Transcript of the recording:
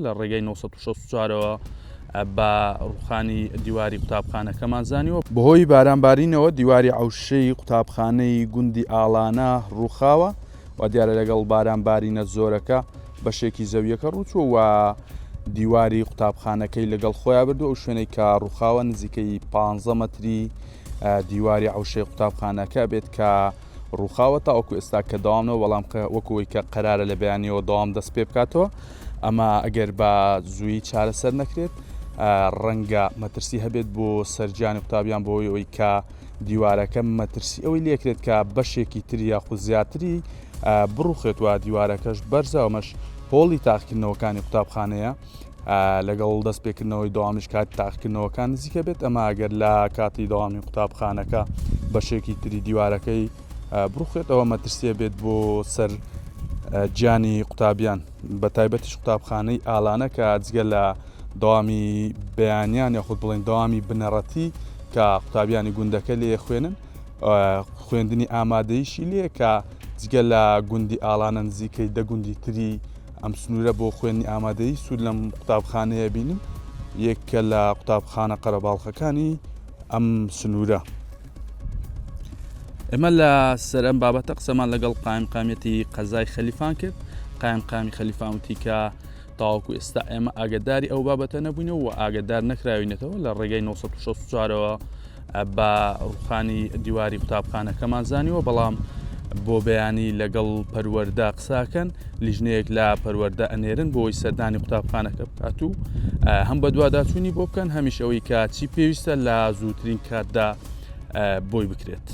لە ڕێگەی 1964ەوە بە ڕوخانی دیواری قوتابخانەکەمان زانیوە. بەهۆی بارانبارینەوە دیواری عەوشەی قوتابخانەی گوندی ئاڵانە ڕووخاوە و دیارە لەگەڵ بارانبارینە زۆرەکە بەشێکی زەویەکە ڕووچوە و دیواری قوتابخانەکەی لەگەڵ خۆیان بردو ئەو شوێنەی کە ڕووخاوە نزیکەی 15 مەتری دیواری عەوشەی قوتابخانەکە بێت کە ڕووخاوە تا ئەوکو ئێستا کە داوامنەوە بەڵام وەکوی کە قەرارە لە بەیانیەوە داوام دەست پێ بکاتەوە. ئەمە ئەگەر بە زووی چارەسەر نەکرێت ڕەنگە مەترسی هەبێت بۆ سەرجانی قوتابیان بۆی ئەوەی کە دیوارەکە مەترسی ئەوەی لێکرێت کە بەشێکی تری یاخود زیاتری بڕوخێت و دیوارەکەش بەرزەوەمەش هۆڵی تاقیکردنەوەکانی قوتابخانەیە لەگەڵ دەست پێکردنەوەی داوامیش کاتی تاقیکردنەوەکان نزیکە بێت. ئەمە ئەگەر لە کاتی داوامی قوتابخانەکە بەشێکی تری دیوارەکەی بڕوخێت ئەوە مەترسیە بێت بۆ سەر گیانی قوتابیان بە تایبەتیش قوتابخانەی ئاڵانە کە جگە لە داوامی بەیانیان یاخود بڵێن داوامی بنەڕەتی کە قوتابیانی گوندەکە لێ خوێنن خوێندنی ئامادەیشی لێ کە جگە لە گوندی ئاڵانە نزیکەی دە گوندی تری ئەم سنوورە بۆ خوێنی ئامادەی سوود لەم قوتابخانەیە بینن یەکە لە قوتابخانە قەرەباڵغەکانی ئەم سنوورە. ئێمە لە سەر ئەم بابەتە قسەمان لەگەڵ قایمقامەتی قەزای خەلیفان کرد. قایمقامی خەلیفان وتی کە تاوەکو ئێستا ئێمە ئاگداری ئەو بابەتە نەبووینەوە و ئاگدار نەکراوینێتەوە لە ڕێگەی 1964ەوە بە ڕوخانی دیواری قوتابخانەکەمان زانیوە بەڵام بۆ بەیانی لەگەڵ پەروەردە قساکەن لیژنەیەک لە پەروەردە ئەنێرن بۆی سەردانی قوتابخانەکە بکات و هەم بە دوواداچوونی بۆ بکەن هەمیش ئەوەی کە چی پێویستە لە زووترین کاتدا بۆی بکرێت.